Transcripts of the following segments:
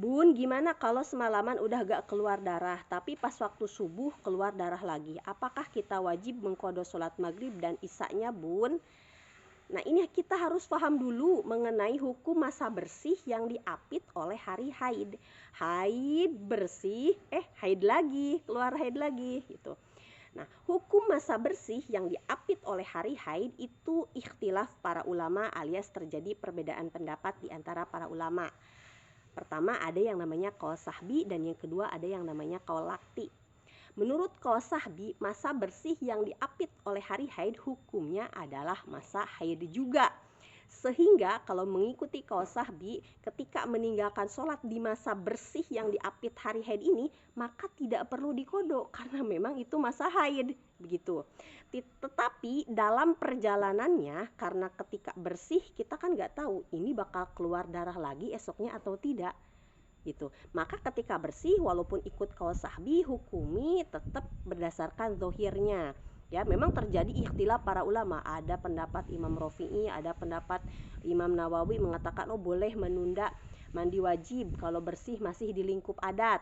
Bun, gimana kalau semalaman udah gak keluar darah, tapi pas waktu subuh keluar darah lagi? Apakah kita wajib mengqadha sholat maghrib dan isya-nya, Bun? Nah, ini kita harus paham dulu mengenai hukum masa bersih yang diapit oleh hari haid. Haid bersih, haid lagi, keluar haid lagi gitu. Nah, hukum masa bersih yang diapit oleh hari haid itu ikhtilaf para ulama alias terjadi perbedaan pendapat di antara para ulama. Pertama ada yang namanya qaul sahbi dan yang kedua ada yang namanya qaul lakti. Menurut qaul sahbi, masa bersih yang diapit oleh hari haid hukumnya adalah masa haid juga. Sehingga kalau mengikuti qaul sahbi, ketika meninggalkan sholat di masa bersih yang diapit hari haid ini, maka tidak perlu diqadha karena memang itu masa haid, begitu. Tetapi dalam perjalanannya, karena ketika bersih kita kan nggak tahu ini bakal keluar darah lagi esoknya atau tidak, gitu. Maka ketika bersih walaupun ikut qaul sahbi, hukumi tetap berdasarkan zahirnya. Ya, memang terjadi ikhtilaf para ulama. Ada pendapat Imam Rafi'i, ada pendapat Imam Nawawi mengatakan boleh menunda mandi wajib kalau bersih masih di lingkup adat.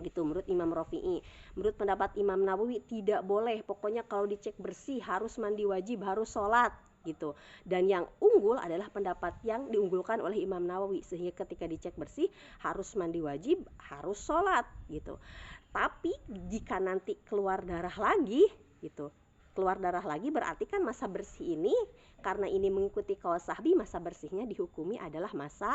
Gitu menurut Imam Rafi'i. Menurut pendapat Imam Nawawi tidak boleh. Pokoknya kalau dicek bersih harus mandi wajib, harus sholat gitu. Dan yang unggul adalah pendapat yang diunggulkan oleh Imam Nawawi, sehingga ketika dicek bersih harus mandi wajib, harus sholat gitu. Tapi jika nanti keluar darah lagi gitu, keluar darah lagi berarti kan masa bersih ini, karena ini mengikuti qaul sahbi, masa bersihnya dihukumi adalah masa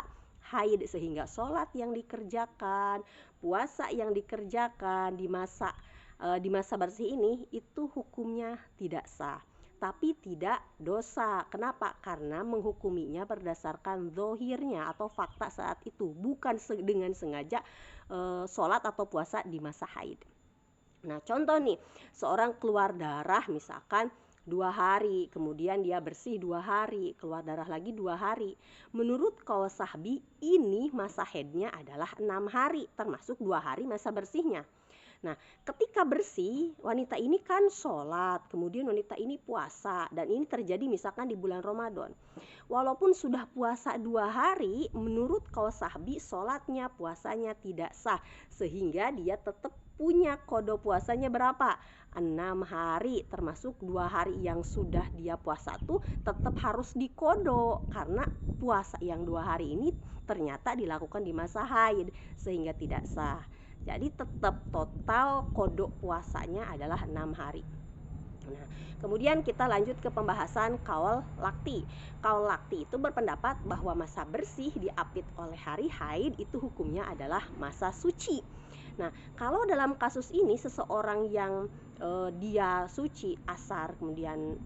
haid, sehingga sholat yang dikerjakan, puasa yang dikerjakan di masa bersih ini itu hukumnya tidak sah, tapi tidak dosa. Kenapa? Karena menghukuminya berdasarkan zahirnya atau fakta saat itu, bukan dengan sengaja sholat atau puasa di masa haid. Nah, contoh nih, seorang keluar darah misalkan 2 hari, kemudian dia bersih 2 hari, keluar darah lagi 2 hari. Menurut qaul sahbi ini masa haidnya adalah 6 hari, termasuk 2 hari masa bersihnya. Nah, ketika bersih, wanita ini kan sholat, kemudian wanita ini puasa, dan ini terjadi misalkan di bulan Ramadan. Walaupun sudah puasa 2 hari, menurut qaul sahbi sholatnya, puasanya tidak sah, sehingga dia tetap punya qadha puasanya berapa? 6 hari, termasuk 2 hari yang sudah dia puasa tuh tetap harus diqadha karena puasa yang 2 hari ini ternyata dilakukan di masa haid, sehingga tidak sah. Jadi tetap total qadha puasanya adalah 6 hari. Nah, kemudian kita lanjut ke pembahasan qaul lakti. Qaul lakti itu berpendapat bahwa masa bersih diapit oleh hari haid itu hukumnya adalah masa suci. Nah, kalau dalam kasus ini seseorang yang dia suci asar, kemudian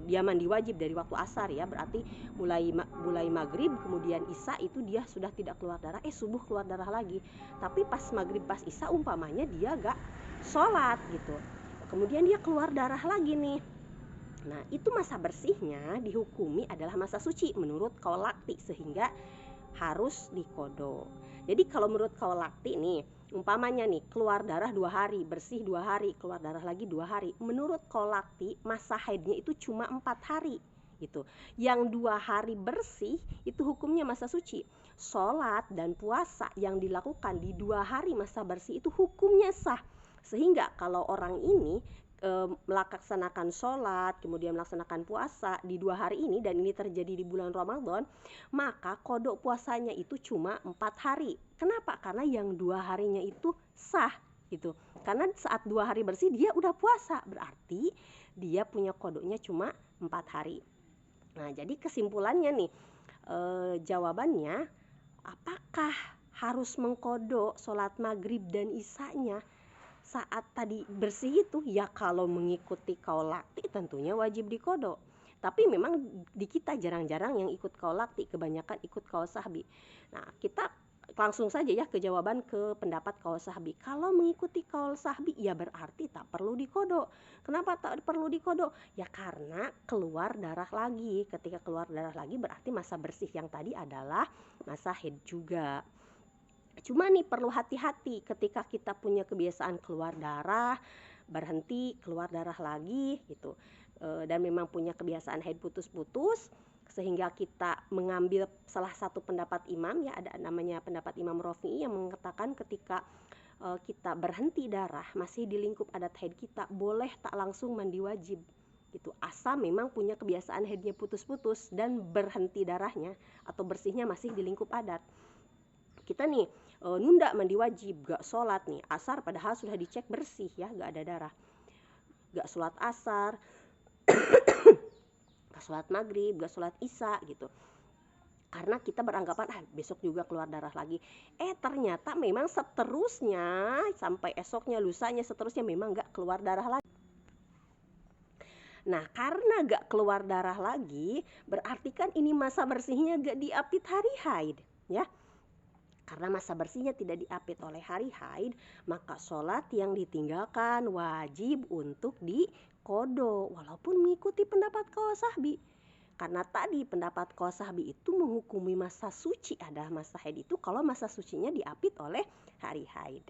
dia mandi wajib dari waktu asar ya, berarti mulai maghrib kemudian isya itu dia sudah tidak keluar darah, subuh keluar darah lagi. Tapi pas maghrib pas isya umpamanya dia gak sholat gitu, kemudian dia keluar darah lagi nih. Nah, itu masa bersihnya dihukumi adalah masa suci menurut qaul lakti, sehingga harus diqadha. Jadi kalau menurut qaul lakti nih, umpamanya nih keluar darah 2 hari, bersih 2 hari, keluar darah lagi 2 hari. Menurut qaul lakti masa haidnya itu cuma 4 hari gitu. Yang 2 hari bersih itu hukumnya masa suci. Sholat dan puasa yang dilakukan di 2 hari masa bersih itu hukumnya sah. Sehingga kalau orang ini melaksanakan sholat, kemudian melaksanakan puasa di 2 hari ini, dan ini terjadi di bulan Ramadan, maka qadha puasanya itu cuma 4 hari. Kenapa? Karena yang 2 harinya itu sah gitu. Karena saat 2 hari bersih dia udah puasa, berarti dia punya qadhanya cuma 4 hari. Nah, jadi kesimpulannya nih, jawabannya, apakah harus mengqadha sholat maghrib dan isyanya saat tadi bersih itu? Ya kalau mengikuti qaul lakti tentunya wajib diqadha. Tapi memang di kita jarang-jarang yang ikut qaul lakti, kebanyakan ikut qaul sahbi. Nah, kita langsung saja ya ke jawaban ke pendapat qaul sahbi. Kalau mengikuti qaul sahbi ya berarti tak perlu diqadha. Kenapa tak perlu diqadha? Ya karena keluar darah lagi. Ketika keluar darah lagi berarti masa bersih yang tadi adalah masa haid juga. Cuma nih perlu hati-hati ketika kita punya kebiasaan keluar darah, berhenti, keluar darah lagi gitu, dan memang punya kebiasaan haid putus-putus, sehingga kita mengambil salah satu pendapat imam, ya ada namanya pendapat Imam Rafi'i yang mengatakan ketika kita berhenti darah masih di lingkup adat haid kita, boleh tak langsung mandi wajib gitu, asal memang punya kebiasaan haidnya putus-putus dan berhenti darahnya atau bersihnya masih di lingkup adat. Kita nih nunda mandi wajib, gak sholat nih asar padahal sudah dicek bersih ya, gak ada darah, gak sholat asar, gak sholat maghrib, gak sholat isya gitu, karena kita beranggapan besok juga keluar darah lagi. Ternyata memang seterusnya sampai esoknya, lusanya, seterusnya memang gak keluar darah lagi. Nah, karena gak keluar darah lagi, berarti kan ini masa bersihnya gak diapit hari haid ya. Karena masa bersihnya tidak diapit oleh hari haid, maka sholat yang ditinggalkan wajib untuk diqodho walaupun mengikuti pendapat Qaul Sahbi. Karena tadi pendapat Qaul Sahbi itu menghukumi masa suci adalah masa haid itu kalau masa sucinya diapit oleh hari haid.